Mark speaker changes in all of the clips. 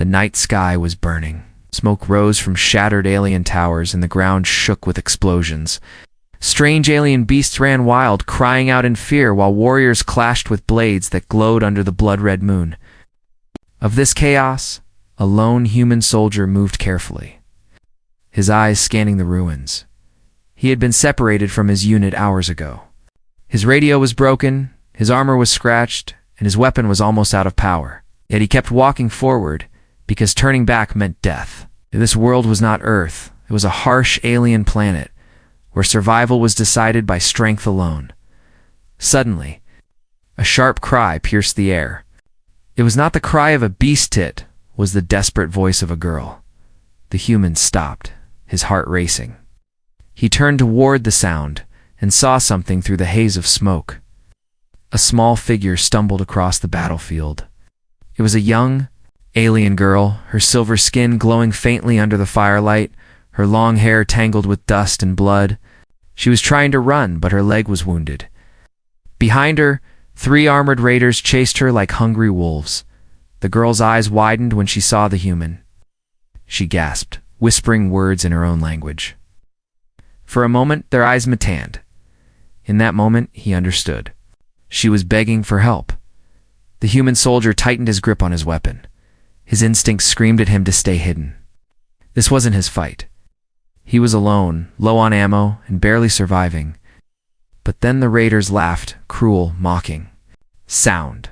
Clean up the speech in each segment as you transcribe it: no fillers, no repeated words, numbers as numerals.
Speaker 1: The night sky was burning. Smoke rose from shattered alien towers, and the ground shook with explosions. Strange alien beasts ran wild, crying out in fear, while warriors clashed with blades that glowed under the blood-red moon. Of this chaos, a lone human soldier moved carefully, his eyes scanning the ruins. He had been separated from his unit hours ago. His radio was broken, his armor was scratched, and his weapon was almost out of power. Yet he kept walking forward, because turning back meant death. This world was not Earth. It was a harsh alien planet, where survival was decided by strength alone. Suddenly, a sharp cry pierced the air. It was not the cry of a beast, it was the desperate voice of a girl. The human stopped, his heart racing. He turned toward the sound and saw something through the haze of smoke. A small figure stumbled across the battlefield. It was a young, alien girl, her silver skin glowing faintly under the firelight, her long hair tangled with dust and blood. She was trying to run, but her leg was wounded. Behind her, 3 armored raiders chased her like hungry wolves. The girl's eyes widened when she saw the human. She gasped, whispering words in her own language. For a moment, their eyes met. In that moment, he understood. She was begging for help. The human soldier tightened his grip on his weapon. His instincts screamed at him to stay hidden. This wasn't his fight. He was alone, low on ammo, and barely surviving. But then the raiders laughed, cruel, mocking. Sound.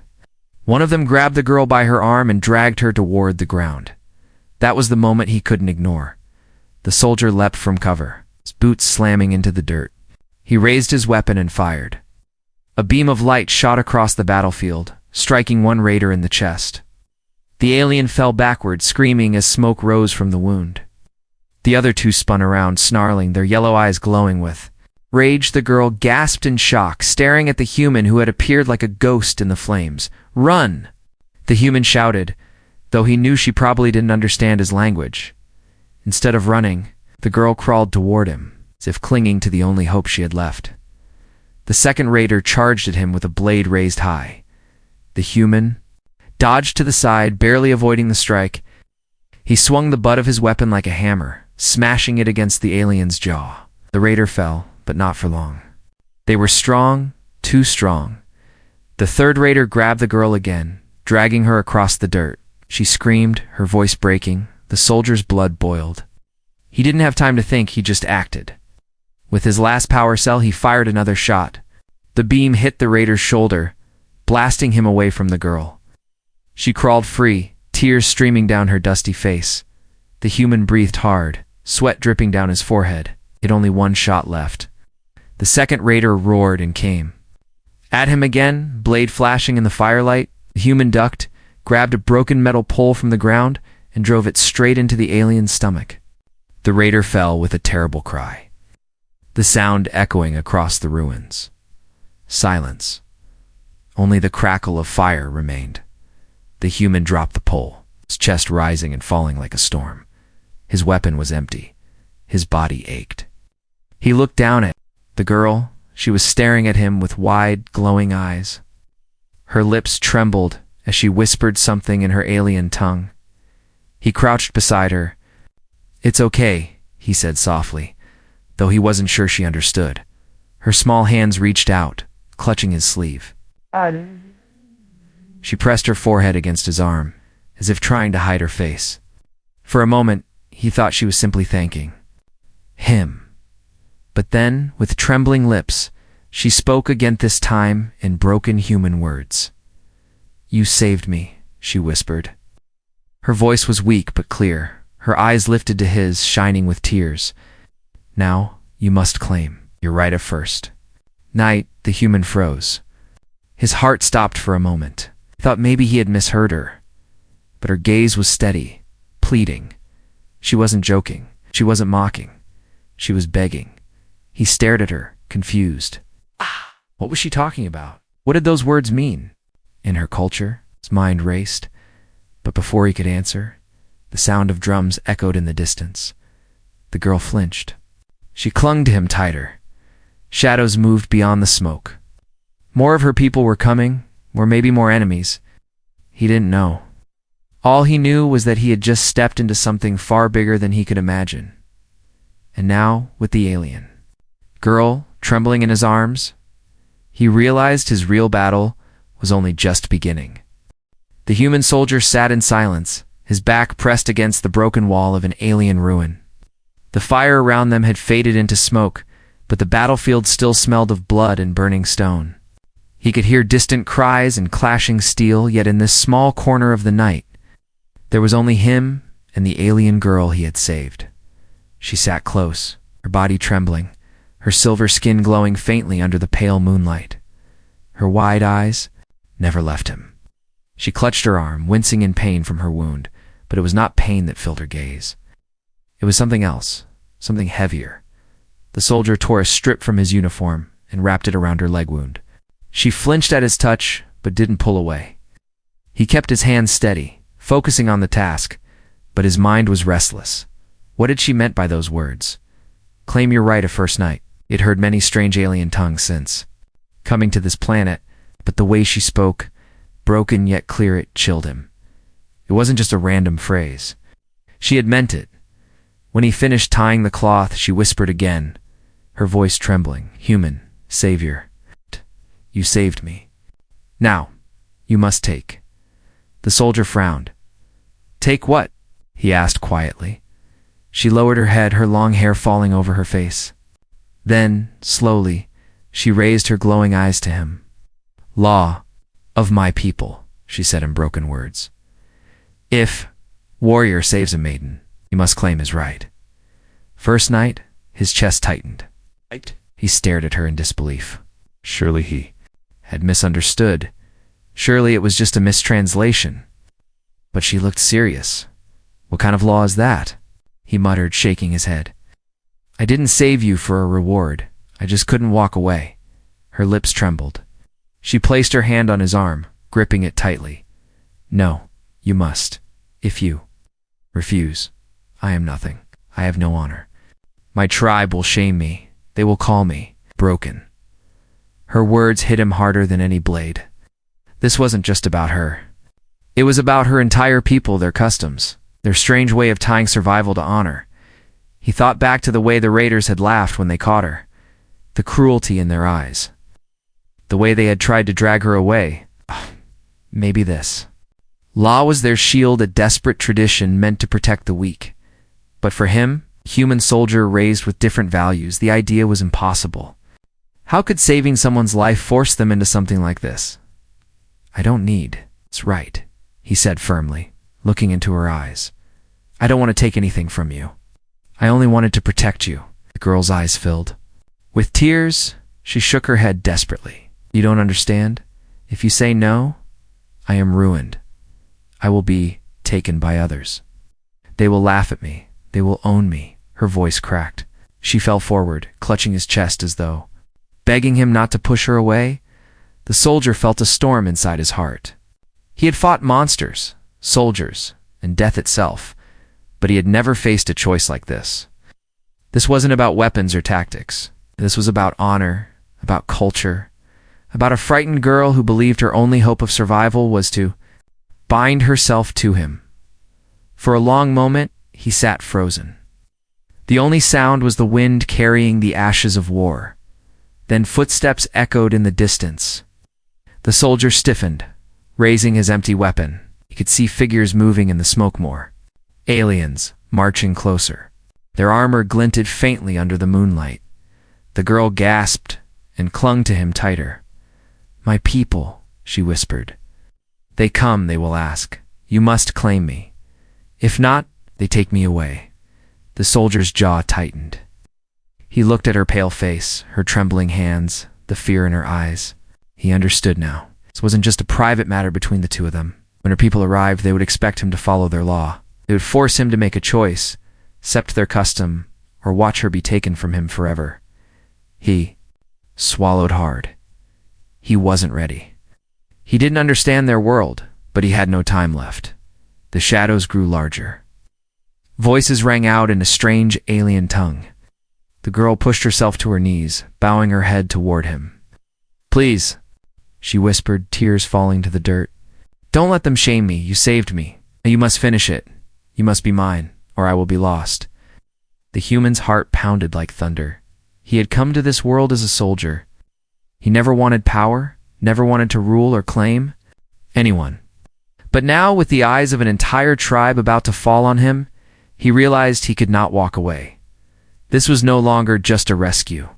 Speaker 1: One of them grabbed the girl by her arm and dragged her toward the ground. That was the moment he couldn't ignore. The soldier leapt from cover, his boots slamming into the dirt. He raised his weapon and fired. A beam of light shot across the battlefield, striking one raider in the chest. The alien fell backward, screaming as smoke rose from the wound. The other 2 spun around, snarling, their yellow eyes glowing with rage. The girl gasped in shock, staring at the human who had appeared like a ghost in the flames. "Run!" The human shouted, though he knew she probably didn't understand his language. Instead of running, the girl crawled toward him, as if clinging to the only hope she had left. The second raider charged at him with a blade raised high. The human dodged to the side, barely avoiding the strike. He swung the butt of his weapon like a hammer, smashing it against the alien's jaw. The raider fell, but not for long. They were strong, too strong. The third raider grabbed the girl again, dragging her across the dirt. She screamed, her voice breaking. The soldier's blood boiled. He didn't have time to think, he just acted. With his last power cell, he fired another shot. The beam hit the raider's shoulder, blasting him away from the girl. She crawled free, tears streaming down her dusty face. The human breathed hard, sweat dripping down his forehead. He had only 1 shot left. The second raider roared and came. At him again, blade flashing in the firelight. The human ducked, grabbed a broken metal pole from the ground, and drove it straight into the alien's stomach. The raider fell with a terrible cry, the sound echoing across the ruins. Silence. Only the crackle of fire remained. The human dropped the pole, his chest rising and falling like a storm. His weapon was empty. His body ached. He looked down at the girl. She was staring at him with wide, glowing eyes. Her lips trembled as she whispered something in her alien tongue. He crouched beside her. "It's okay," he said softly, though he wasn't sure she understood. Her small hands reached out, clutching his sleeve. She pressed her forehead against his arm, as if trying to hide her face. For a moment, he thought she was simply thanking him. But then, with trembling lips, she spoke again, this time in broken human words. "You saved me," she whispered. Her voice was weak but clear, her eyes lifted to his, shining with tears. "Now, you must claim your right of first." Night, the human froze. His heart stopped for a moment. He thought maybe he had misheard her. But her gaze was steady, pleading. She wasn't joking. She wasn't mocking. She was begging. He stared at her, confused. What was she talking about? What did those words mean? In her culture, his mind raced. But before he could answer, the sound of drums echoed in the distance. The girl flinched. She clung to him tighter. Shadows moved beyond the smoke. More of her people were coming, or maybe more enemies. He didn't know. All he knew was that he had just stepped into something far bigger than he could imagine. And now, with the alien girl trembling in his arms, he realized his real battle was only just beginning. The human soldier sat in silence, his back pressed against the broken wall of an alien ruin. The fire around them had faded into smoke, but the battlefield still smelled of blood and burning stone. He could hear distant cries and clashing steel, yet in this small corner of the night, there was only him and the alien girl he had saved. She sat close, her body trembling, her silver skin glowing faintly under the pale moonlight. Her wide eyes never left him. She clutched her arm, wincing in pain from her wound, but it was not pain that filled her gaze. It was something else, something heavier. The soldier tore a strip from his uniform and wrapped it around her leg wound. She flinched at his touch, but didn't pull away. He kept his hands steady, focusing on the task, but his mind was restless. What had she meant by those words? Claim your right of first night. He had heard many strange alien tongues since coming to this planet, but the way she spoke, broken yet clear, it chilled him. It wasn't just a random phrase. She had meant it. When he finished tying the cloth, she whispered again, her voice trembling, "Human, savior, you saved me. Now, you must take." The soldier frowned. "Take what?" he asked quietly. She lowered her head, her long hair falling over her face. Then, slowly, she raised her glowing eyes to him. "Law of my people," she said in broken words. "If warrior saves a maiden, he must claim his right." First night, his chest tightened. He stared at her in disbelief. Surely he had misunderstood. Surely it was just a mistranslation. But she looked serious. "What kind of law is that?" he muttered, shaking his head. "I didn't save you for a reward. I just couldn't walk away." Her lips trembled. She placed her hand on his arm, gripping it tightly. "No, you must. If you refuse, I am nothing. I have no honor. My tribe will shame me. They will call me broken." Her words hit him harder than any blade. This wasn't just about her. It was about her entire people, their customs, their strange way of tying survival to honor. He thought back to the way the raiders had laughed when they caught her, the cruelty in their eyes, the way they had tried to drag her away. Maybe this. Law was their shield, a desperate tradition meant to protect the weak. But for him, human soldier raised with different values, the idea was impossible. How could saving someone's life force them into something like this? "I don't need. It's right," he said firmly, looking into her eyes. "I don't want to take anything from you. I only wanted to protect you." The girl's eyes filled. With tears, she shook her head desperately. "You don't understand? If you say no, I am ruined. I will be taken by others. They will laugh at me. They will own me." Her voice cracked. She fell forward, clutching his chest as though begging him not to push her away. The soldier felt a storm inside his heart. He had fought monsters, soldiers, and death itself, but he had never faced a choice like this. This wasn't about weapons or tactics. This was about honor, about culture, about a frightened girl who believed her only hope of survival was to bind herself to him. For a long moment, he sat frozen. The only sound was the wind carrying the ashes of war. Then footsteps echoed in the distance. The soldier stiffened, raising his empty weapon. He could see figures moving in the smoke more. Aliens, marching closer. Their armor glinted faintly under the moonlight. The girl gasped and clung to him tighter. "My people," she whispered. "They come, they will ask. You must claim me. If not, they take me away." The soldier's jaw tightened. He looked at her pale face, her trembling hands, the fear in her eyes. He understood now. This wasn't just a private matter between the two of them. When her people arrived, they would expect him to follow their law. They would force him to make a choice, accept their custom, or watch her be taken from him forever. He swallowed hard. He wasn't ready. He didn't understand their world, but he had no time left. The shadows grew larger. Voices rang out in a strange alien tongue. The girl pushed herself to her knees, bowing her head toward him. "Please," she whispered, tears falling to the dirt. "Don't let them shame me. You saved me. You must finish it. You must be mine, or I will be lost. The human's heart pounded like thunder. He had come to this world as a soldier. He never wanted power, never wanted to rule or claim anyone. But now, with the eyes of an entire tribe about to fall on him, he realized he could not walk away. This was no longer just a rescue.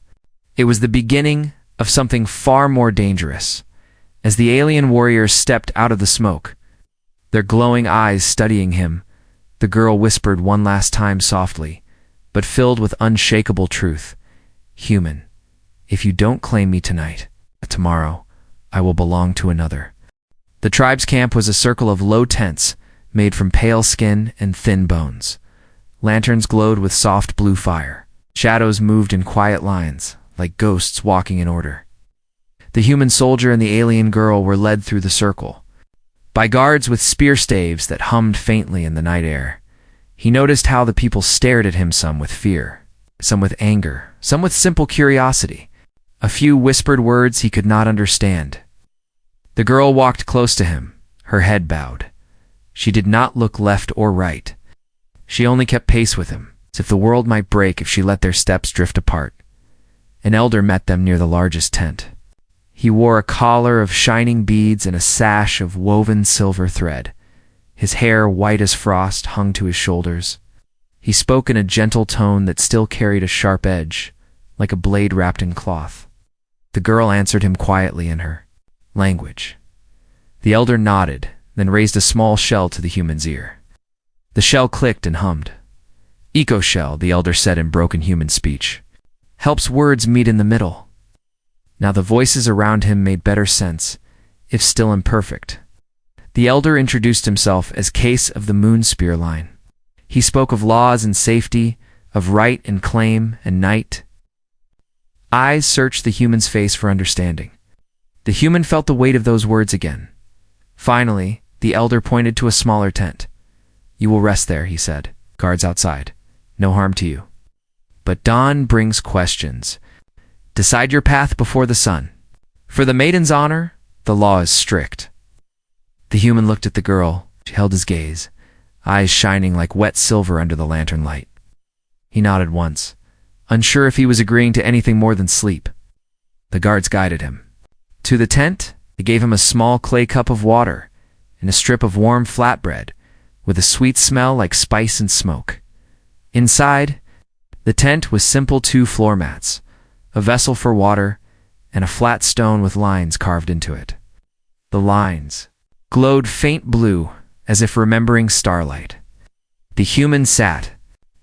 Speaker 1: It was the beginning of something far more dangerous. As the alien warriors stepped out of the smoke, their glowing eyes studying him, the girl whispered one last time softly, but filled with unshakable truth. Human, if you don't claim me tonight, tomorrow, I will belong to another. The tribe's camp was a circle of low tents made from pale skin and thin bones. Lanterns glowed with soft blue fire. Shadows moved in quiet lines, like ghosts walking in order. The human soldier and the alien girl were led through the circle by guards with spear staves that hummed faintly in the night air. He noticed how the people stared at him, some with fear, some with anger, some with simple curiosity. A few whispered words he could not understand. The girl walked close to him, her head bowed. She did not look left or right. She only kept pace with him, as if the world might break if she let their steps drift apart. An elder met them near the largest tent. He wore a collar of shining beads and a sash of woven silver thread. His hair, white as frost, hung to his shoulders. He spoke in a gentle tone that still carried a sharp edge, like a blade wrapped in cloth. The girl answered him quietly in her language. The elder nodded, then raised a small shell to the human's ear. The shell clicked and hummed. "Eco shell," the elder said in broken human speech. "Helps words meet in the middle." Now the voices around him made better sense, if still imperfect. The elder introduced himself as Case of the Moon Spear Line. He spoke of laws and safety, of right and claim and night. Eyes searched the human's face for understanding. The human felt the weight of those words again. Finally, the elder pointed to a smaller tent. "You will rest there," he said. "Guards outside. No harm to you. But dawn brings questions. Decide your path before the sun. For the maiden's honor, the law is strict." The human looked at the girl. She held his gaze, eyes shining like wet silver under the lantern light. He nodded once, unsure if he was agreeing to anything more than sleep. The guards guided him to the tent. They gave him a small clay cup of water and a strip of warm flatbread with a sweet smell like spice and smoke. Inside, the tent was simple 2 floor mats, a vessel for water, and a flat stone with lines carved into it. The lines glowed faint blue, as if remembering starlight. The human sat.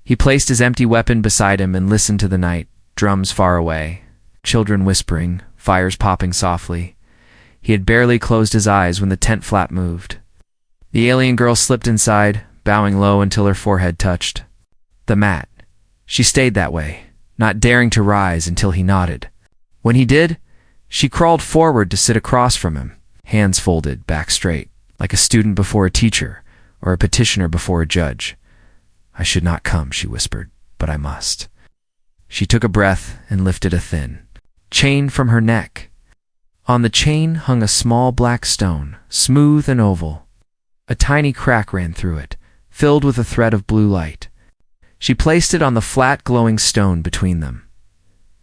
Speaker 1: He placed his empty weapon beside him and listened to the night, drums far away, children whispering, fires popping softly. He had barely closed his eyes when the tent flap moved. The alien girl slipped inside, bowing low until her forehead touched the mat. She stayed that way, not daring to rise until he nodded. When he did, she crawled forward to sit across from him, hands folded, back straight, like a student before a teacher or a petitioner before a judge. "I should not come," she whispered, "but I must." She took a breath and lifted a thin chain from her neck. On the chain hung a small black stone, smooth and oval. A tiny crack ran through it, filled with a thread of blue light. She placed it on the flat, glowing stone between them.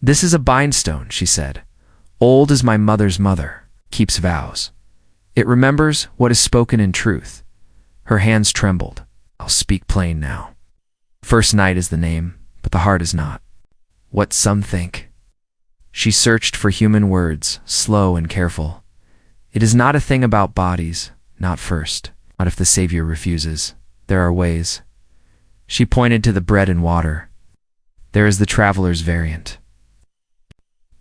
Speaker 1: "This is a bindstone," she said. "Old as my mother's mother, keeps vows. It remembers what is spoken in truth." Her hands trembled. "I'll speak plain now. First night is the name, but the heart is not. What some think." She searched for human words, slow and careful. "It is not a thing about bodies, not first. Not if the Savior refuses. There are ways." She pointed to the bread and water. "There is the traveler's variant.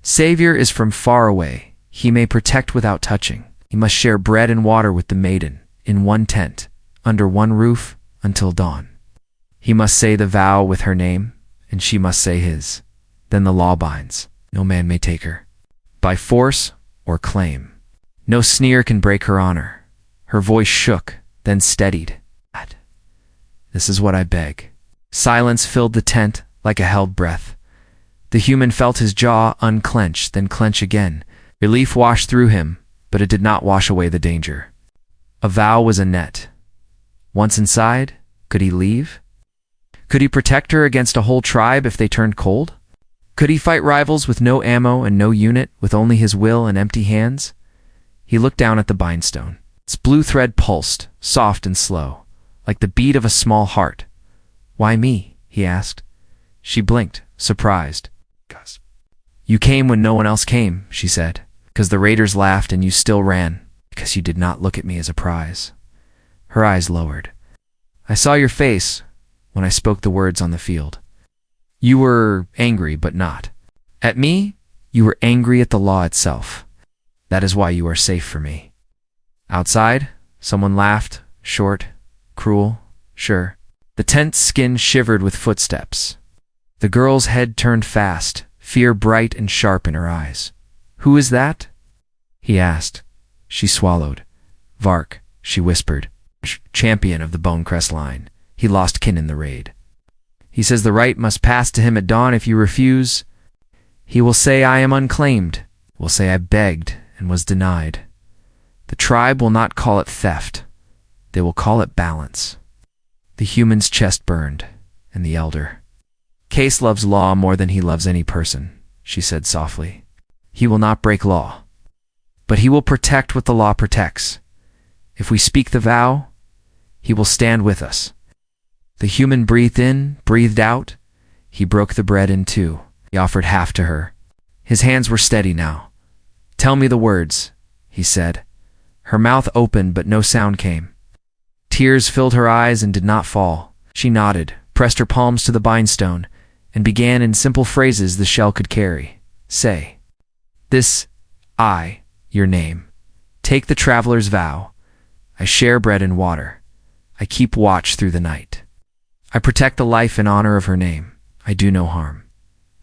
Speaker 1: Savior is from far away. He may protect without touching. He must share bread and water with the maiden, in one tent, under one roof, until dawn. He must say the vow with her name, and she must say his. Then the law binds. No man may take her, by force or claim. No sneer can break her honor." Her voice shook, then steadied. "This is what I beg." Silence filled the tent like a held breath. The human felt his jaw unclench, then clench again. Relief washed through him, but it did not wash away the danger. A vow was a net. Once inside, could he leave? Could he protect her against a whole tribe if they turned cold? Could he fight rivals with no ammo and no unit, with only his will and empty hands? He looked down at the bindstone. Its blue thread pulsed, soft and slow, like the beat of a small heart. "Why me?" he asked. She blinked, surprised. "You came when no one else came," she said, "because the raiders laughed and you still ran, because you did not look at me as a prize." Her eyes lowered. "I saw your face when I spoke the words on the field. You were angry, but not. At me, you were angry at the law itself. That is why you are safe for me." Outside, someone laughed, short, cruel, sure. The tent's skin shivered with footsteps. The girl's head turned fast, fear bright and sharp in her eyes. "Who is that?" he asked. She swallowed. "Vark," she whispered. "Champion of the Bonecrest line. He lost kin in the raid. He says the right must pass to him at dawn. If you refuse, he will say I am unclaimed, will say I begged and was denied. The tribe will not call it theft. They will call it balance." The human's chest burned, and the elder. "Case loves law more than he loves any person," she said softly. "He will not break law, but he will protect what the law protects. If we speak the vow, he will stand with us." The human breathed in, breathed out. He broke the bread in two. He offered half to her. His hands were steady now. "Tell me the words," he said. Her mouth opened, but no sound came. Tears filled her eyes and did not fall. She nodded, pressed her palms to the bindstone, and began in simple phrases the shell could carry. "Say, this, I, your name. Take the traveler's vow. I share bread and water. I keep watch through the night. I protect the life and honor of her name. I do no harm.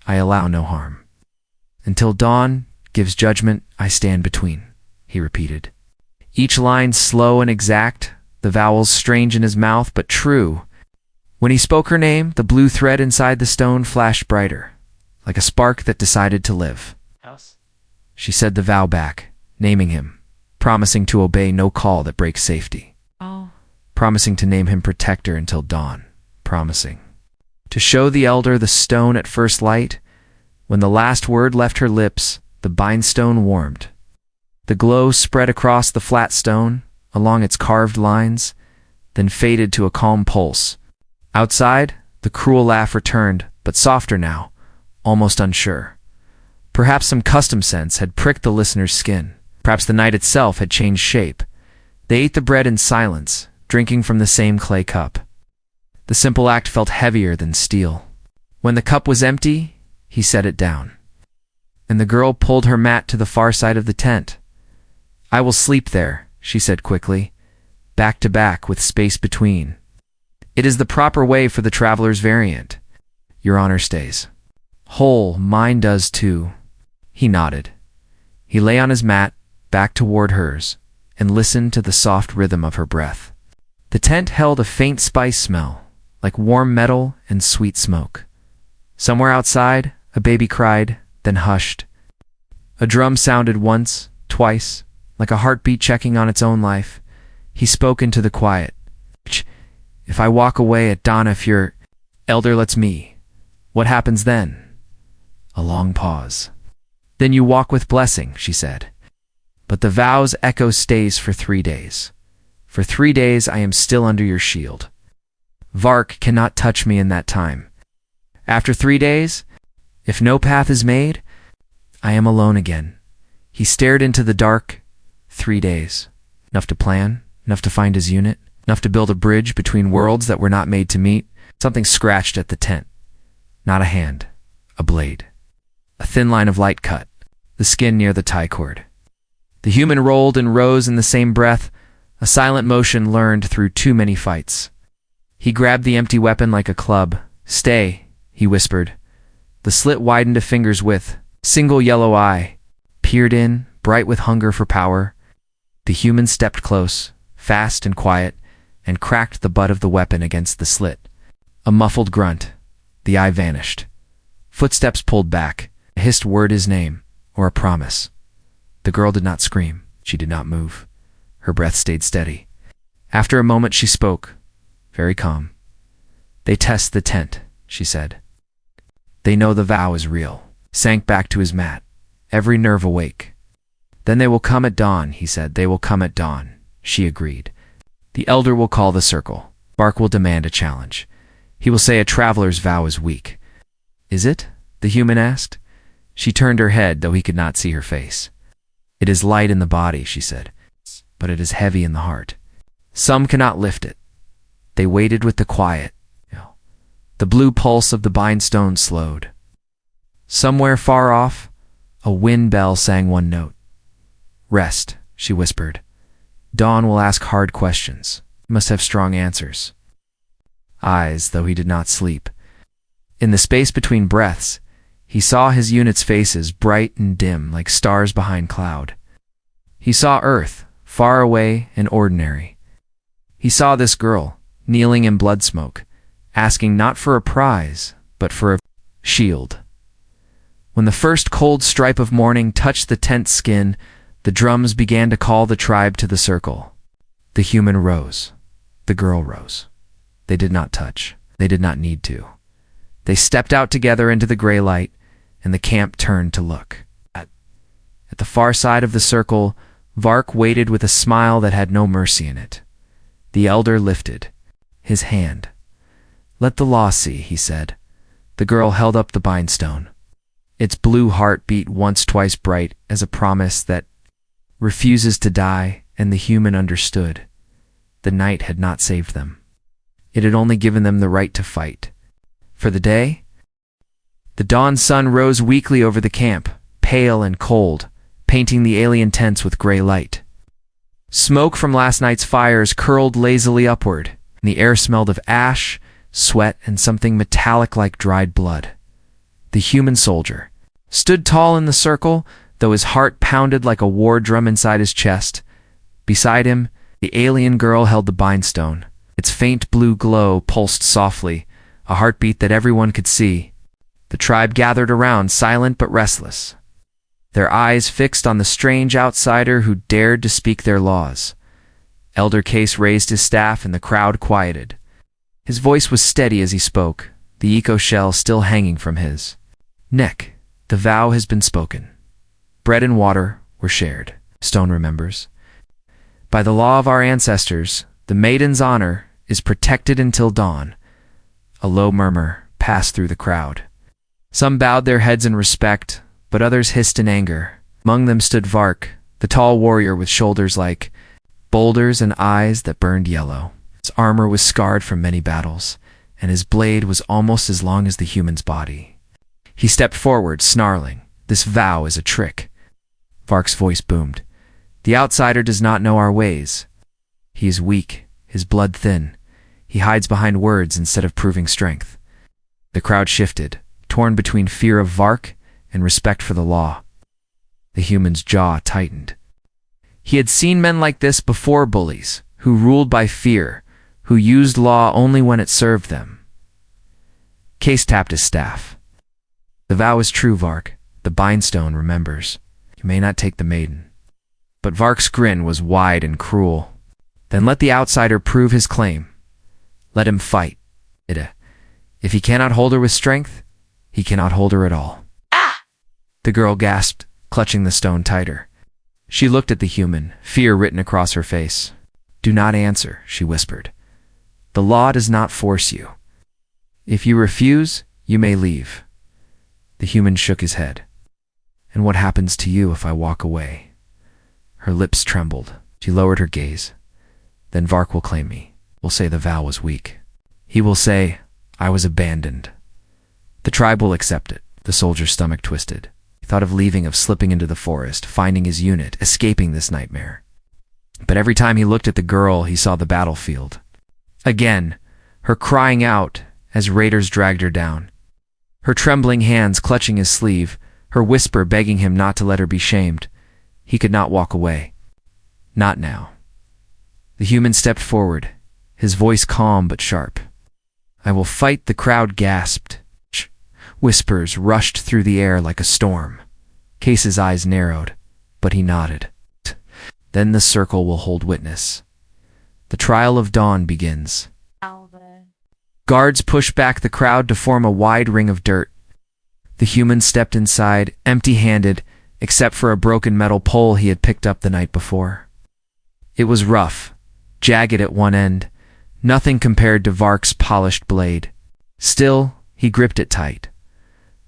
Speaker 1: I allow no harm. Until dawn gives judgment, I stand between," he repeated. Each line slow and exact, the vowels strange in his mouth but true. When he spoke her name, the blue thread inside the stone flashed brighter, like a spark that decided to live. "House?" She said the vow back, naming him, promising to obey no call that breaks safety.
Speaker 2: "Oh."
Speaker 1: Promising to name him protector until dawn. Promising to show the elder the stone at first light. When the last word left her lips, the bindstone warmed. The glow spread across the flat stone, along its carved lines, then faded to a calm pulse. Outside, the cruel laugh returned, but softer now, almost unsure. Perhaps some custom sense had pricked the listener's skin. Perhaps the night itself had changed shape. They ate the bread in silence, drinking from the same clay cup. The simple act felt heavier than steel. When the cup was empty, he set it down. And the girl pulled her mat to the far side of the tent. "I will sleep there," she said quickly, "back to back with space between. It is the proper way for the traveler's variant. Your honor stays. Whole, mine does too." He nodded. He lay on his mat, back toward hers, and listened to the soft rhythm of her breath. The tent held a faint spice smell, like warm metal and sweet smoke. Somewhere outside, a baby cried, then hushed. A drum sounded once, twice, like a heartbeat checking on its own life. He spoke into the quiet. "If I walk away at dawn, if your elder lets me, what happens then?" A long pause. "Then you walk with blessing," she said. "But the vow's echo stays for 3 days. For 3 days I am still under your shield. Vark cannot touch me in that time. After 3 days, if no path is made, I am alone again." He stared into the dark. 3 days. Enough to plan, enough to find his unit, enough to build a bridge between worlds that were not made to meet. Something scratched at the tent. Not a hand, a blade. A thin line of light cut, the skin near the tie cord. The human rolled and rose in the same breath, a silent motion learned through too many fights. He grabbed the empty weapon like a club. "Stay," he whispered. The slit widened a finger's width. Single yellow eye peered in, bright with hunger for power. The human stepped close, fast and quiet, and cracked the butt of the weapon against the slit. A muffled grunt. The eye vanished. Footsteps pulled back. A hissed word his name, or a promise. The girl did not scream. She did not move. Her breath stayed steady. After a moment she spoke, very calm. "They test the tent," she said. "They know the vow is real." Sank back to his mat, every nerve awake. "Then they will come at dawn," he said. "They will come at dawn," she agreed. "The elder will call the circle. Vark will demand a challenge. He will say a traveler's vow is weak." "Is it?" the human asked. She turned her head, though he could not see her face. "It is light in the body," she said, "but it is heavy in the heart. Some cannot lift it." They waited with the quiet. The blue pulse of the bindstone slowed. Somewhere far off, a wind bell sang one note. "Rest," she whispered. "Dawn will ask hard questions. You must have strong answers." Eyes, though he did not sleep. In the space between breaths, he saw his unit's faces, bright and dim like stars behind cloud. He saw Earth, far away and ordinary. He saw this girl, kneeling in blood smoke, asking not for a prize, but for a shield. When the first cold stripe of morning touched the tent's skin, the drums began to call the tribe to the circle. The human rose. The girl rose. They did not touch. They did not need to. They stepped out together into the gray light, and the camp turned to look. At the far side of the circle, Vark waited with a smile that had no mercy in it. The elder lifted his hand. "Let the law see," he said. The girl held up the bindstone. Its blue heart beat once, twice bright as a promise that refuses to die, and the human understood. The night had not saved them. It had only given them the right to fight. For the day? The dawn sun rose weakly over the camp, pale and cold, painting the alien tents with gray light. Smoke from last night's fires curled lazily upward, and the air smelled of ash, sweat, and something metallic like dried blood. The human soldier stood tall in the circle, though his heart pounded like a war drum inside his chest. Beside him, the alien girl held the bindstone. Its faint blue glow pulsed softly, a heartbeat that everyone could see. The tribe gathered around, silent but restless, their eyes fixed on the strange outsider who dared to speak their laws. Elder Case raised his staff, and the crowd quieted. His voice was steady as he spoke, the echo shell still hanging from his neck. "The vow has been spoken. Bread and water were shared," Stone remembers. "By the law of our ancestors, the maiden's honor is protected until dawn." A low murmur passed through the crowd. Some bowed their heads in respect, but others hissed in anger. Among them stood Vark, the tall warrior with shoulders like boulders and eyes that burned yellow. His armor was scarred from many battles, and his blade was almost as long as the human's body. He stepped forward, snarling, "This vow is a trick." Vark's voice boomed. "The outsider does not know our ways. He is weak, his blood thin. He hides behind words instead of proving strength." The crowd shifted, torn between fear of Vark and respect for the law. The human's jaw tightened. He had seen men like this before, bullies, who ruled by fear, who used law only when it served them. Case tapped his staff. "The vow is true, Vark. The bindstone remembers. You may not take the maiden." But Vark's grin was wide and cruel. "Then let the outsider prove his claim. Let him fight. If he cannot hold her with strength, he cannot hold her at all." "Ah!" The girl gasped, clutching the stone tighter. She looked at the human, fear written across her face. "Do not answer," she whispered. "The law does not force you. If you refuse, you may leave." The human shook his head. "And what happens to you if I walk away?" Her lips trembled. She lowered her gaze. "Then Vark will claim me, will say the vow was weak. He will say, I was abandoned. The tribe will accept it." The soldier's stomach twisted. He thought of leaving, of slipping into the forest, finding his unit, escaping this nightmare. But every time he looked at the girl, he saw the battlefield. Again, her crying out as raiders dragged her down. Her trembling hands clutching his sleeve, her whisper begging him not to let her be shamed. He could not walk away. Not now. The human stepped forward, his voice calm but sharp. "I will fight," the crowd gasped. Whispers rushed through the air like a storm. Case's eyes narrowed, but he nodded. "Then the circle will hold witness. The trial of dawn begins." Guards pushed back the crowd to form a wide ring of dirt. The human stepped inside, empty-handed, except for a broken metal pole he had picked up the night before. It was rough, jagged at one end, nothing compared to Vark's polished blade. Still, he gripped it tight.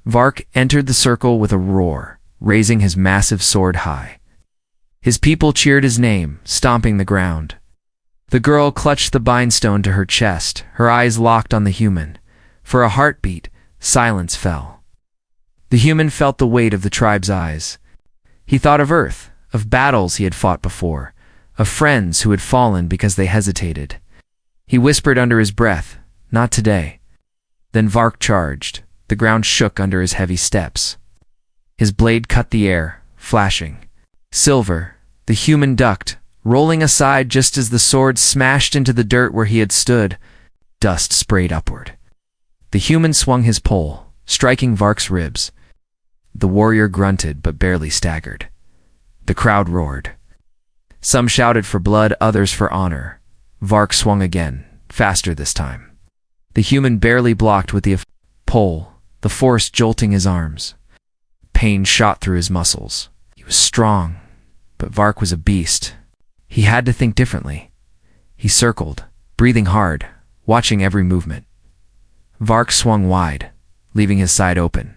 Speaker 1: Vark entered the circle with a roar, raising his massive sword high. His people cheered his name, stomping the ground. The girl clutched the bindstone to her chest, her eyes locked on the human. For a heartbeat, silence fell. The human felt the weight of the tribe's eyes. He thought of Earth, of battles he had fought before, of friends who had fallen because they hesitated. He whispered under his breath, "Not today." Then Vark charged. The ground shook under his heavy steps. His blade cut the air, flashing. Silver, the human ducked, rolling aside just as the sword smashed into the dirt where he had stood. Dust sprayed upward. The human swung his pole, striking Vark's ribs. The warrior grunted but barely staggered. The crowd roared. Some shouted for blood, others for honor. Vark swung again, faster this time. The human barely blocked with the pole, the force jolting his arms. Pain shot through his muscles. He was strong, but Vark was a beast. He had to think differently. He circled, breathing hard, watching every movement. Vark swung wide, leaving his side open.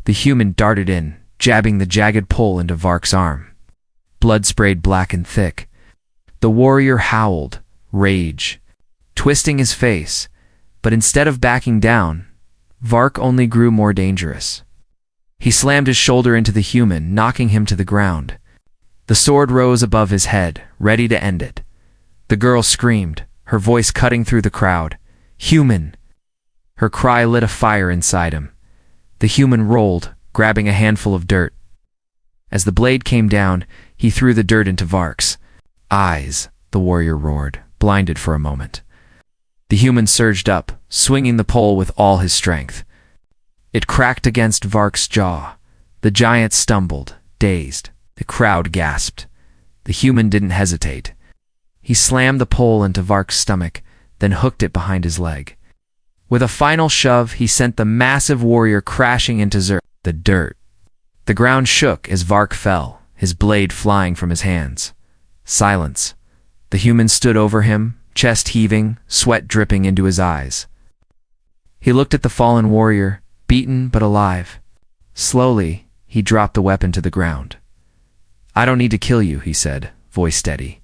Speaker 1: The human darted in, jabbing the jagged pole into Vark's arm. Blood sprayed black and thick. The warrior howled, rage, twisting his face, but instead of backing down, Vark only grew more dangerous. He slammed his shoulder into the human, knocking him to the ground. The sword rose above his head, ready to end it. The girl screamed, her voice cutting through the crowd. "Human!" Her cry lit a fire inside him. The human rolled, grabbing a handful of dirt. As the blade came down, he threw the dirt into Vark's eyes. The warrior roared, blinded for a moment. The human surged up, swinging the pole with all his strength. It cracked against Vark's jaw. The giant stumbled, dazed. The crowd gasped. The human didn't hesitate. He slammed the pole into Vark's stomach, then hooked it behind his leg. With a final shove, he sent the massive warrior crashing into the dirt. The ground shook as Vark fell, his blade flying from his hands. Silence. The human stood over him, chest heaving, sweat dripping into his eyes. He looked at the fallen warrior, beaten but alive. Slowly, he dropped the weapon to the ground. "I don't need to kill you," he said, voice steady.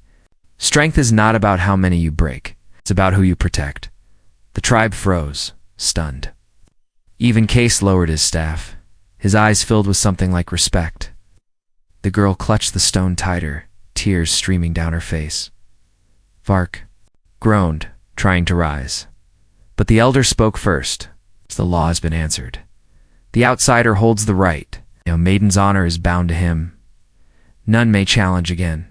Speaker 1: "Strength is not about how many you break. It's about who you protect." The tribe froze, stunned. Even Case lowered his staff, his eyes filled with something like respect. The girl clutched the stone tighter, tears streaming down her face. Vark groaned, trying to rise. But the elder spoke first. "The law has been answered. The outsider holds the right. Maiden's honor is bound to him. None may challenge again."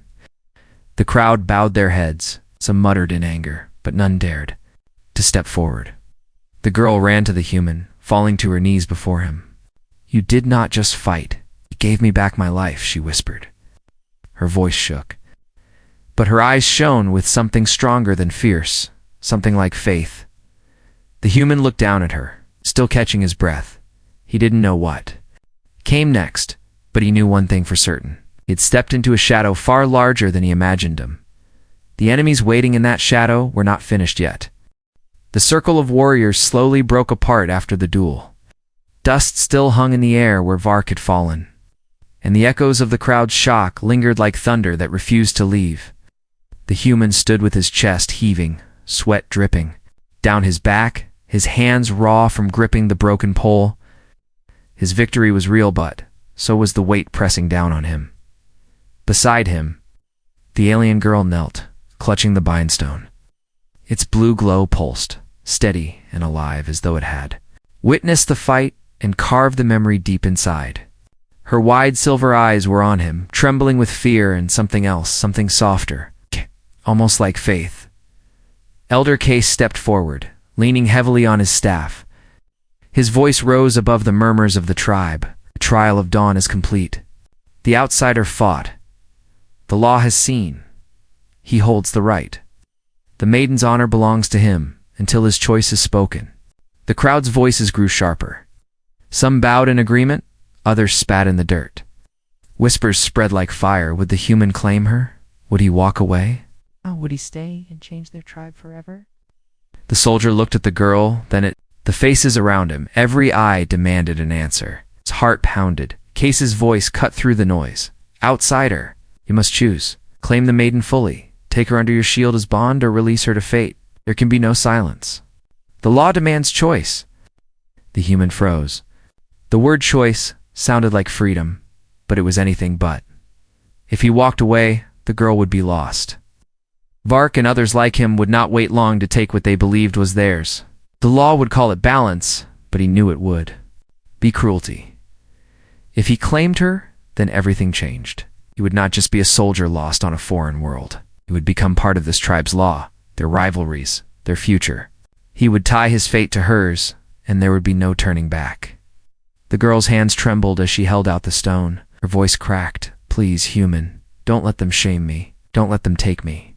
Speaker 1: The crowd bowed their heads. Some muttered in anger, but none dared to step forward. The girl ran to the human, falling to her knees before him. "You did not just fight. You gave me back my life," she whispered. Her voice shook, but her eyes shone with something stronger than fierce, something like faith. The human looked down at her, still catching his breath. He didn't know what came next, but he knew one thing for certain. He had stepped into a shadow far larger than he imagined him. The enemies waiting in that shadow were not finished yet. The circle of warriors slowly broke apart after the duel. Dust still hung in the air where Vark had fallen, and the echoes of the crowd's shock lingered like thunder that refused to leave. The human stood with his chest heaving, sweat dripping down his back, his hands raw from gripping the broken pole. His victory was real, but so was the weight pressing down on him. Beside him, the alien girl knelt, clutching the bindstone. Its blue glow pulsed, steady and alive as though it had witnessed the fight and carved the memory deep inside. Her wide silver eyes were on him, trembling with fear and something else, something softer, almost like faith. Elder Case stepped forward, leaning heavily on his staff. His voice rose above the murmurs of the tribe. The trial of dawn is complete. The outsider fought. The law has seen. He holds the right. The maiden's honor belongs to him, until his choice is spoken. The crowd's voices grew sharper. Some bowed in agreement, others spat in the dirt. Whispers spread like fire. Would the human claim her? Would he walk away?
Speaker 2: Would he stay and change their tribe forever?
Speaker 1: The soldier looked at the girl, then at the faces around him. Every eye demanded an answer. His heart pounded. Case's voice cut through the noise. Outsider, you must choose. Claim the maiden fully. Take her under your shield as bond or release her to fate. There can be no silence. The law demands choice. The human froze. The word choice sounded like freedom, but it was anything but. If he walked away, the girl would be lost. Vark and others like him would not wait long to take what they believed was theirs. The law would call it balance, but he knew it would be cruelty. If he claimed her, then everything changed. He would not just be a soldier lost on a foreign world. He would become part of this tribe's law, their rivalries, their future. He would tie his fate to hers, and there would be no turning back. The girl's hands trembled as she held out the stone. Her voice cracked. Please, human, don't let them shame me. Don't let them take me.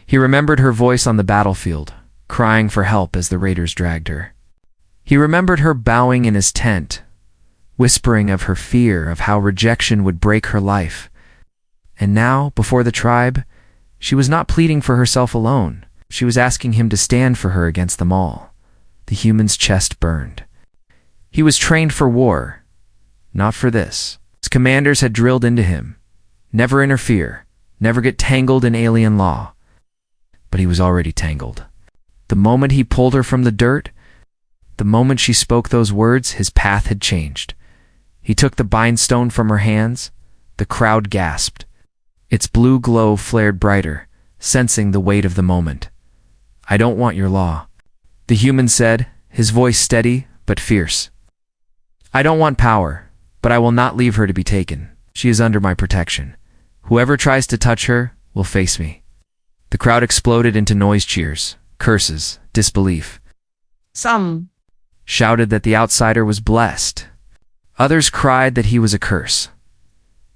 Speaker 1: He remembered her voice on the battlefield, crying for help as the raiders dragged her. He remembered her bowing in his tent, whispering of her fear of how rejection would break her life. And now, before the tribe, she was not pleading for herself alone. She was asking him to stand for her against them all. The human's chest burned. He was trained for war, not for this. His commanders had drilled into him. Never interfere, never get tangled in alien law. But he was already tangled. The moment he pulled her from the dirt, the moment she spoke those words, his path had changed. He took the bindstone from her hands. The crowd gasped. Its blue glow flared brighter, sensing the weight of the moment. I don't want your law, the human said, his voice steady but fierce. I don't want power, but I will not leave her to be taken. She is under my protection. Whoever tries to touch her will face me. The crowd exploded into noise cheers, curses, disbelief.
Speaker 2: Some
Speaker 1: shouted that the outsider was blessed. Others cried that he was a curse.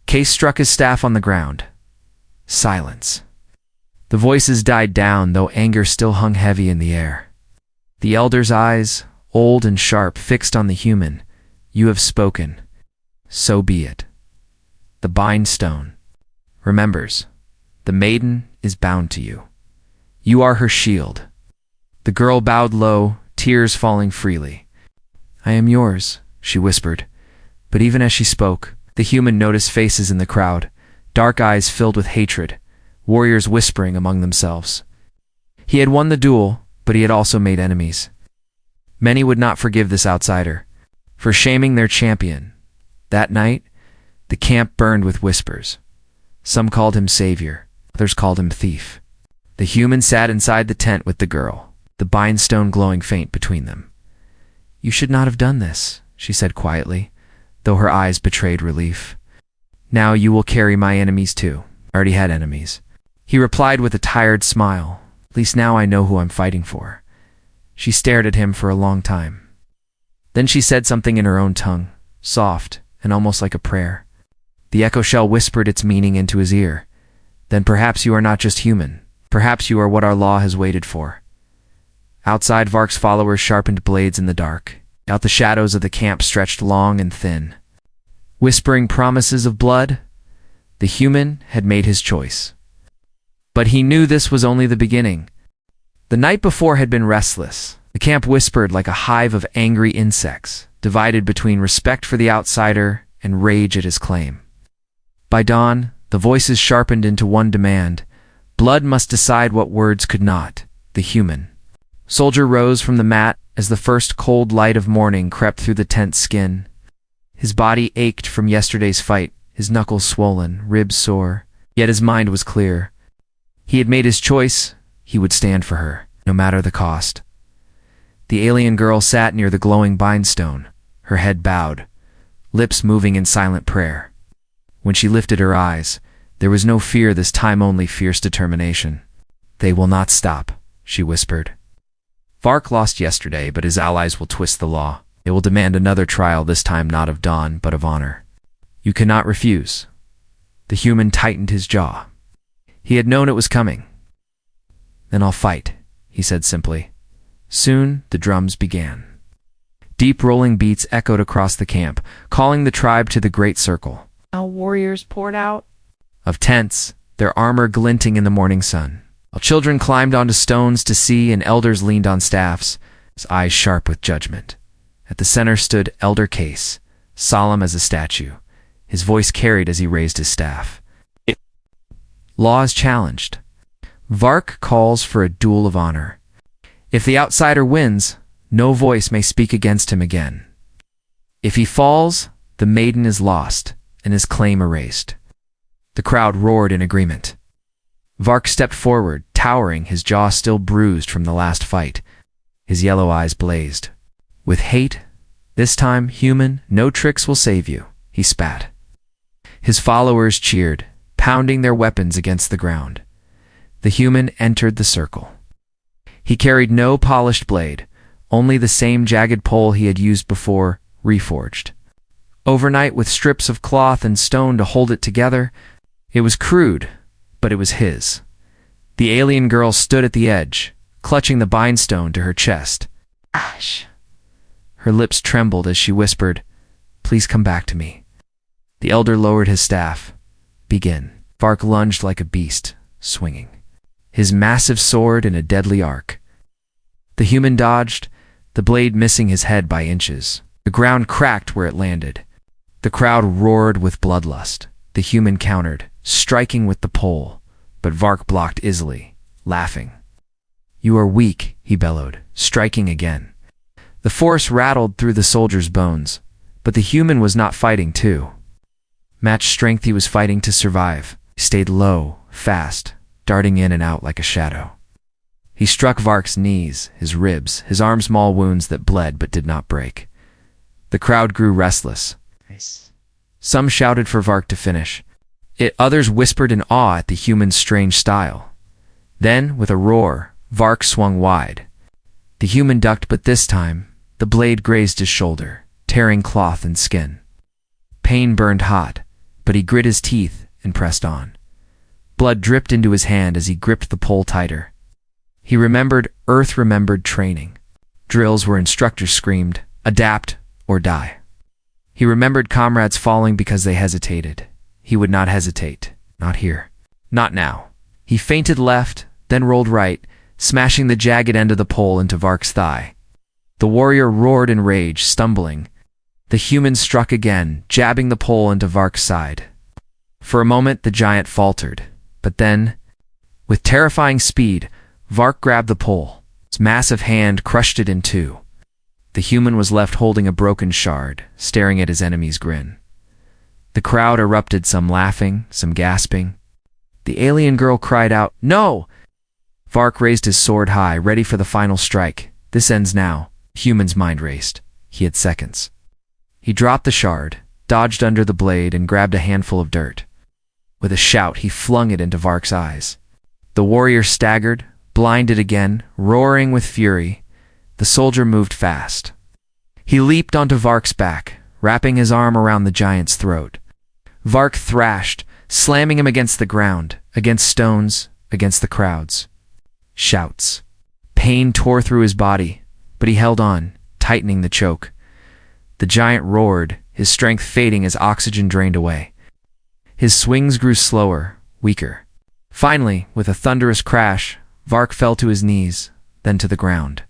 Speaker 1: Case struck his staff on the ground. Silence. The voices died down, though anger still hung heavy in the air. The elder's eyes, old and sharp, fixed on the human. You have spoken. So be it. The bindstone remembers. The maiden is bound to you. You are her shield. The girl bowed low, tears falling freely. I am yours, she whispered. But even as she spoke, the human noticed faces in the crowd, dark eyes filled with hatred, warriors whispering among themselves. He had won the duel, but he had also made enemies. Many would not forgive this outsider for shaming their champion. That night, the camp burned with whispers. Some called him savior, others called him thief. The human sat inside the tent with the girl, the bindstone glowing faint between them. You should not have done this, she said quietly, though her eyes betrayed relief. Now you will carry my enemies too. I already had enemies. He replied with a tired smile. At least now I know who I'm fighting for. She stared at him for a long time. Then she said something in her own tongue, soft and almost like a prayer. The echo shell whispered its meaning into his ear. Then perhaps you are not just human. Perhaps you are what our law has waited for. Outside, Vark's followers sharpened blades in the dark. Out the shadows of the camp stretched long and thin. Whispering promises of blood, the human had made his choice. But he knew this was only the beginning. The night before had been restless. The camp whispered like a hive of angry insects, divided between respect for the outsider and rage at his claim. By dawn, the voices sharpened into one demand. Blood must decide what words could not. The human soldier rose from the mat as the first cold light of morning crept through the tent's skin. His body ached from yesterday's fight, his knuckles swollen, ribs sore, yet his mind was clear. He had made his choice. He would stand for her, no matter the cost. The alien girl sat near the glowing bindstone, her head bowed, lips moving in silent prayer. When she lifted her eyes, there was no fear this time, only fierce determination. They will not stop, she whispered. Vark lost yesterday, but his allies will twist the law. They will demand another trial, this time not of dawn, but of honor. You cannot refuse. The human tightened his jaw. He had known it was coming. Then I'll fight, he said simply. Soon the drums began. Deep rolling beats echoed across the camp, calling the tribe to the great circle.
Speaker 2: Our warriors poured out.
Speaker 1: Of tents, their armor glinting in the morning sun. While children climbed onto stones to see and elders leaned on staffs, his eyes sharp with judgment. At the center stood Elder Case, solemn as a statue, his voice carried as he raised his staff. Law is challenged. Vark calls for a duel of honor. If the outsider wins, no voice may speak against him again. If he falls, the maiden is lost and his claim erased. The crowd roared in agreement. Vark stepped forward, towering, his jaw still bruised from the last fight. His yellow eyes blazed. With hate, this time human, no tricks will save you, he spat. His followers cheered, pounding their weapons against the ground. The human entered the circle. He carried no polished blade, only the same jagged pole he had used before, reforged. Overnight, with strips of cloth and stone to hold it together, it was crude, but it was his. The alien girl stood at the edge, clutching the bindstone to her chest. Ash! Her lips trembled as she whispered, "Please come back to me." The elder lowered his staff. Begin. Vark lunged like a beast, swinging, his massive sword in a deadly arc. The human dodged, the blade missing his head by inches. The ground cracked where it landed. The crowd roared with bloodlust. The human countered, striking with the pole, but Vark blocked easily, laughing. "You are weak," he bellowed, striking again. The force rattled through the soldier's bones, but the human was not fighting too. Matched strength, he was fighting to survive. He stayed low, fast, darting in and out like a shadow. He struck Vark's knees, his ribs, his arms, small wounds that bled but did not break. The crowd grew restless.
Speaker 2: Nice.
Speaker 1: Some shouted for Vark to finish. Others whispered in awe at the human's strange style. Then, with a roar, Vark swung wide. The human ducked, but this time, the blade grazed his shoulder, tearing cloth and skin. Pain burned hot, but he grit his teeth and pressed on. Blood dripped into his hand as he gripped the pole tighter. He remembered remembered training. Drills where instructors screamed, "Adapt or die." He remembered comrades falling because they hesitated. He would not hesitate. Not here. Not now. He feinted left, then rolled right, smashing the jagged end of the pole into Vark's thigh. The warrior roared in rage, stumbling. The human struck again, jabbing the pole into Vark's side. For a moment the giant faltered, but then, with terrifying speed, Vark grabbed the pole. His massive hand crushed it in two. The human was left holding a broken shard, staring at his enemy's grin. The crowd erupted, some laughing, some gasping. The alien girl cried out, "No!" Vark raised his sword high, ready for the final strike. This ends now. The human's mind raced. He had seconds. He dropped the shard, dodged under the blade, and grabbed a handful of dirt. With a shout, he flung it into Vark's eyes. The warrior staggered, blinded again, roaring with fury. The soldier moved fast. He leaped onto Vark's back, wrapping his arm around the giant's throat. Vark thrashed, slamming him against the ground, against stones, against the crowds. Shouts. Pain tore through his body, but he held on, tightening the choke. The giant roared, his strength fading as oxygen drained away. His swings grew slower, weaker. Finally, with a thunderous crash, Vark fell to his knees, then to the ground.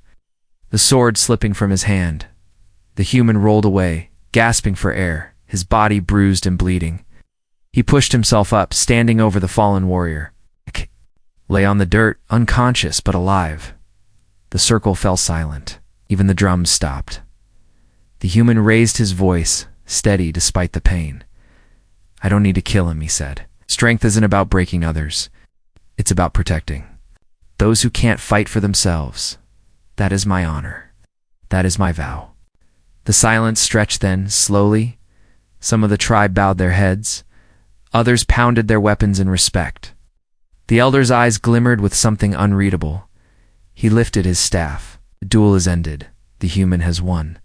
Speaker 1: The sword slipping from his hand. The human rolled away, gasping for air, his body bruised and bleeding. He pushed himself up, standing over the fallen warrior. Lay on the dirt, unconscious but alive. The circle fell silent. Even the drums stopped. The human raised his voice, steady despite the pain. "I don't need to kill him," he said. "Strength isn't about breaking others. It's about protecting those who can't fight for themselves. That is my honor. That is my vow." The silence stretched then, slowly. Some of the tribe bowed their heads. Others pounded their weapons in respect. The elder's eyes glimmered with something unreadable. He lifted his staff. The duel is ended. The human has won.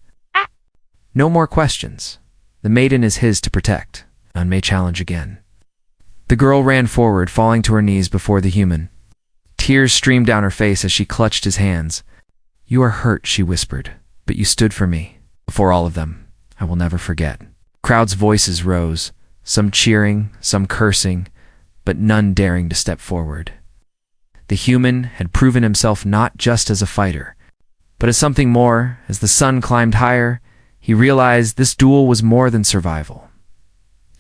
Speaker 1: No more questions. The maiden is his to protect. None may challenge again. The girl ran forward, falling to her knees before the human. Tears streamed down her face as she clutched his hands. "You are hurt," she whispered, "but you stood for me. Before all of them, I will never forget." Crowds' voices rose, some cheering, some cursing, but none daring to step forward. The human had proven himself not just as a fighter, but as something more. As the sun climbed higher, he realized this duel was more than survival.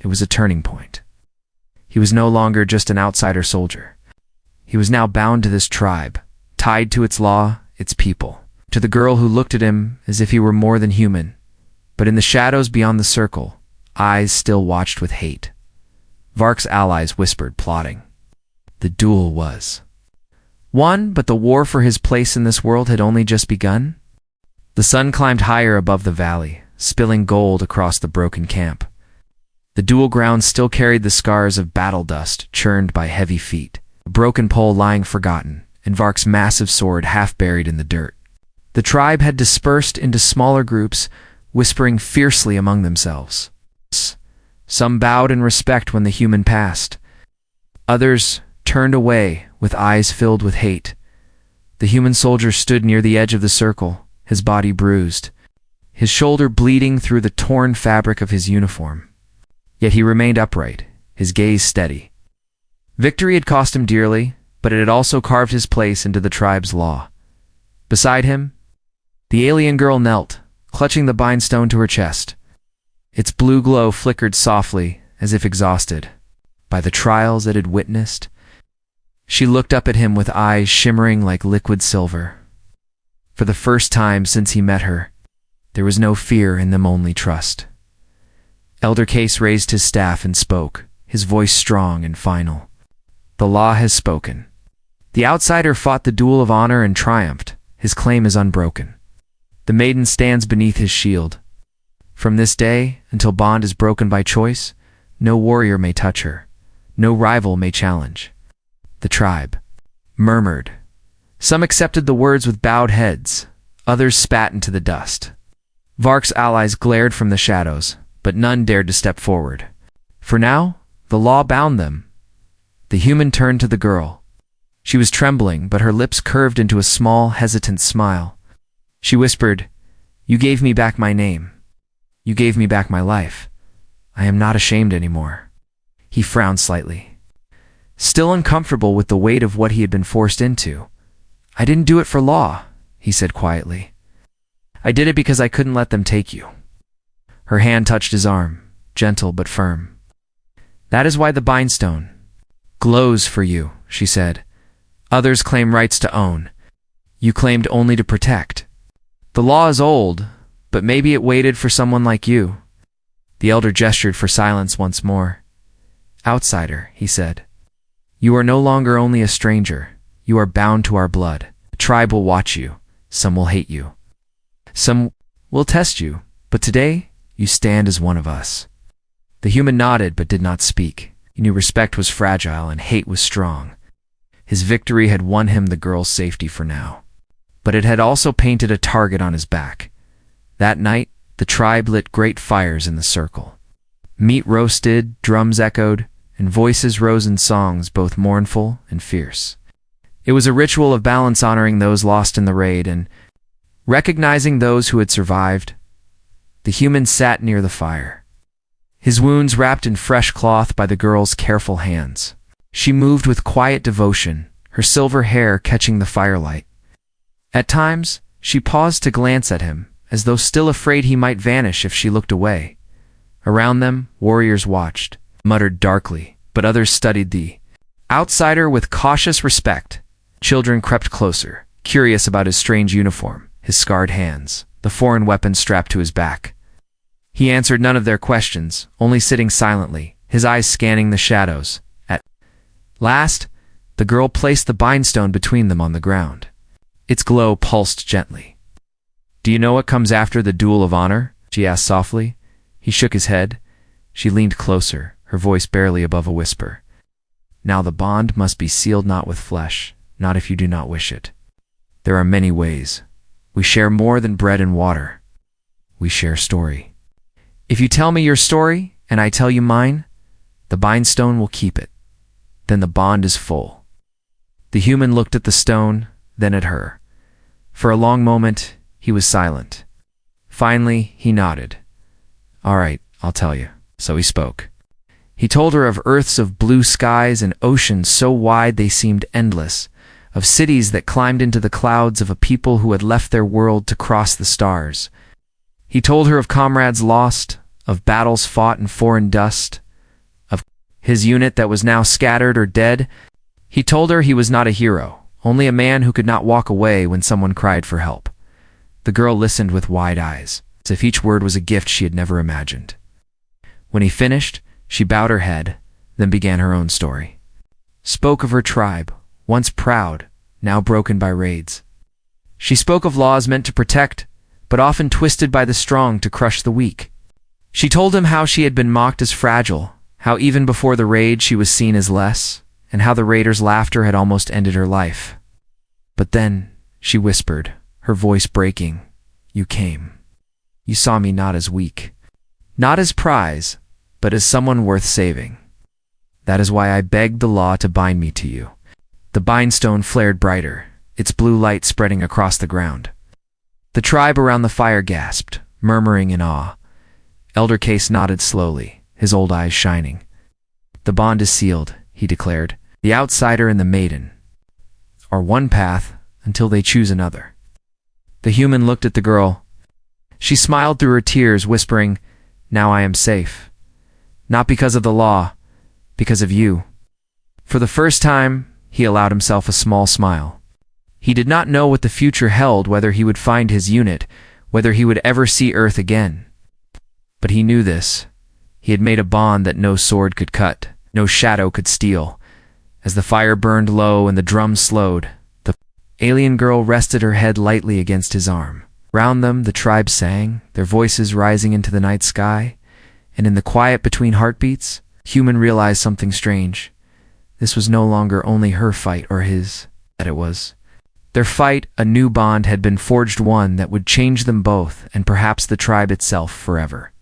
Speaker 1: It was a turning point. He was no longer just an outsider soldier. He was now bound to this tribe, tied to its law, its people. To the girl who looked at him as if he were more than human, but in the shadows beyond the circle, eyes still watched with hate. Vark's allies whispered, plotting. The duel was won, but the war for his place in this world had only just begun. The sun climbed higher above the valley, spilling gold across the broken camp. The duel ground still carried the scars of battle dust churned by heavy feet, a broken pole lying forgotten, and Vark's massive sword half buried in the dirt. The tribe had dispersed into smaller groups, whispering fiercely among themselves. Some bowed in respect when the human passed. Others turned away with eyes filled with hate. The human soldier stood near the edge of the circle, his body bruised, his shoulder bleeding through the torn fabric of his uniform. Yet he remained upright, his gaze steady. Victory had cost him dearly, but it had also carved his place into the tribe's law. Beside him, the alien girl knelt, clutching the bindstone to her chest. Its blue glow flickered softly, as if exhausted by the trials it had witnessed. She looked up at him with eyes shimmering like liquid silver. For the first time since he met her, there was no fear in them, only trust. Elder Case raised his staff and spoke, his voice strong and final. The law has spoken. The outsider fought the duel of honor and triumphed. His claim is unbroken. The maiden stands beneath his shield. From this day, until bond is broken by choice, no warrior may touch her. No rival may challenge. The tribe murmured. Some accepted the words with bowed heads. Others spat into the dust. Vark's allies glared from the shadows, but none dared to step forward. For now, the law bound them. The human turned to the girl. She was trembling, but her lips curved into a small, hesitant smile. She whispered, "You gave me back my name. You gave me back my life. I am not ashamed anymore." He frowned slightly, still uncomfortable with the weight of what he had been forced into. "I didn't do it for law," he said quietly. "I did it because I couldn't let them take you." Her hand touched his arm, gentle but firm. "That is why the bindstone glows for you," she said. "Others claim rights to own. You claimed only to protect. The law is old, but maybe it waited for someone like you." The elder gestured for silence once more. "Outsider," he said, "you are no longer only a stranger. You are bound to our blood. The tribe will watch you. Some will hate you. Some will test you, but today you stand as one of us." The human nodded but did not speak. He knew respect was fragile and hate was strong. His victory had won him the girl's safety for now, but it had also painted a target on his back. That night, the tribe lit great fires in the circle. Meat roasted, drums echoed, and voices rose in songs both mournful and fierce. It was a ritual of balance, honoring those lost in the raid and recognizing those who had survived. The human sat near the fire, his wounds wrapped in fresh cloth by the girl's careful hands. She moved with quiet devotion, her silver hair catching the firelight. At times, she paused to glance at him, as though still afraid he might vanish if she looked away. Around them, warriors watched, muttered darkly, but others studied the outsider with cautious respect. Children crept closer, curious about his strange uniform, his scarred hands, the foreign weapon strapped to his back. He answered none of their questions, only sitting silently, his eyes scanning the shadows. At last, the girl placed the bindstone between them on the ground. Its glow pulsed gently. "Do you know what comes after the duel of honor?" she asked softly. He shook his head. She leaned closer, her voice barely above a whisper. "Now the bond must be sealed not with flesh, not if you do not wish it. There are many ways. We share more than bread and water. We share story. If you tell me your story, and I tell you mine, the bindstone will keep it. Then the bond is full." The human looked at the stone, then at her. For a long moment, he was silent. Finally, he nodded. "All right, I'll tell you." So he spoke. He told her of Earths of blue skies and oceans so wide they seemed endless, of cities that climbed into the clouds, of a people who had left their world to cross the stars. He told her of comrades lost, of battles fought in foreign dust, of his unit that was now scattered or dead. He told her he was not a hero, only a man who could not walk away when someone cried for help. The girl listened with wide eyes, as if each word was a gift she had never imagined. When he finished, she bowed her head, then began her own story. Spoke of her tribe, once proud, now broken by raids. She spoke of laws meant to protect, but often twisted by the strong to crush the weak. She told him how she had been mocked as fragile, how even before the raid she was seen as less, and how the raiders' laughter had almost ended her life. But then, she whispered, her voice breaking, "You came. You saw me not as weak, not as prize, but as someone worth saving. That is why I begged the law to bind me to you." The bindstone flared brighter, its blue light spreading across the ground. The tribe around the fire gasped, murmuring in awe. Elder Case nodded slowly, his old eyes shining. "The bond is sealed," he declared. "The outsider and the maiden are one path until they choose another." The human looked at the girl. She smiled through her tears, whispering, "Now I am safe. Not because of the law, because of you." For the first time, he allowed himself a small smile. He did not know what the future held, whether he would find his unit, whether he would ever see Earth again. But he knew this. He had made a bond that no sword could cut, no shadow could steal. As the fire burned low and the drum slowed, the alien girl rested her head lightly against his arm. Round them, the tribe sang, their voices rising into the night sky. And in the quiet between heartbeats, Human realized something strange. This was no longer only her fight or his, that it was their fight. A new bond had been forged, one that would change them both and perhaps the tribe itself forever.